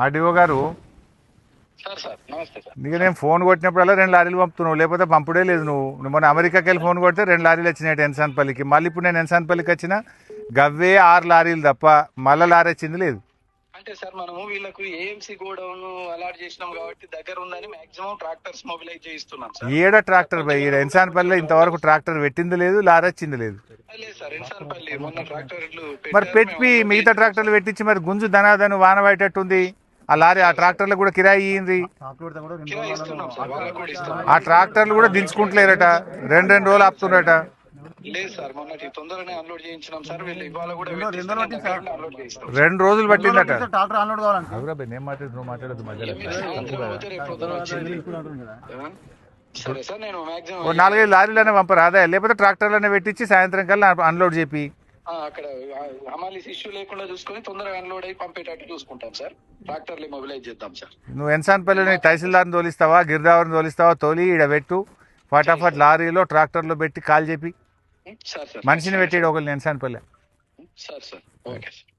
RDO గారు, sir sir నమస్తే sir. నీకు నేను ఫోన్ కొట్టినప్పుడల్లా 2 లారీలు పంపుతున్నావు, లేకపోతే పంపుడే లేదు. నువ్వు మొన్న అమెరికాకి వెళ్ళి ఫోన్ కొడితే 2 లారీలు వచ్చినాయి ఎన్సాన్పల్లికి. మళ్ళీ ఇప్పుడు నేను ఎన్సాన్పల్లికి వచ్చిన గవ్వే 6 లారీలు తప్ప మళ్ళీ లారీ వచ్చింది లేదు. అంటే సార్ మనము వీళ్ళకు ఏఎంసీ గోడౌన్ అలాట్ చేసినాం కాబట్టి దగ్గర ఉందని మాక్సిమం ట్రాక్టర్స్ మొబిలైజ్ చేయిస్తున్నాం సార్. ఏడ ట్రాక్టర్ పోయి ఈడ ఎన్సాన్పల్లిలో ఇంతవరకు ట్రాక్టర్ పెట్టింది లేదు, లారీ వచ్చింది లేదు. లేదు సార్ ఇన్సాన్పల్లి మొన్న ట్రాక్టర్లు మరి పెట్టి మిగతా ట్రాక్టర్లు పెట్టించి మరి గుంజు ధనాధను వాన పడేటట్టుంది. ఆ లారీ ఆ ట్రాక్టర్లు కూడా కిరాయి ఇయ్యింది. కిరాయి ఇస్తున్నాం సార్, వాళ్ళకు కూడా ఇస్తున్నాం. ఆ ట్రాక్టర్లు కూడా దించుకుంటలేరట, 2 రోజులు ఆపుతున్నారట. లేదు సార్ మొన్నటి తొందరనే అన్లోడ్ చేయించినాం సార్. వీళ్ళు ఇవాళ కూడా అన్లోడ్ చేయిస్తాం. 2 రోజులు పట్టిందట. సాయంత్రం పోతే రేపు పొద్దున వచ్చింది. సరే సార్ నేను మాక్సిమం 4-5 లారీలనే పంపరాదా, లేకపోతే ట్రాక్టర్లనే పెట్టించి సాయంత్రం కల్లా అన్లోడ్ చేపి అక్కడ హమాలీస్ ఇష్యూ లేకుండా చూసుకొని తొందరగా అన్లోడ్ అయ్యి పంపేటట్టు చూసుకుంటాం సార్. ట్రాక్టర్లు మొబిలైజ్ చేద్దాం సార్. నువ్వు ఎన్సాన్పల్లిని తహసీల్దార్ని తోలిస్తావా, గిరిదావరిని తోలిస్తావా, తోలి ఈడ పెట్టు ఫటాఫట్ లారీలో ట్రాక్టర్లో పెట్టి కాల్ చెప్పి సార్ సార్ మనిషిని పెట్టాడు ఒకరిని Ensanpalli. Sir sir okay sir.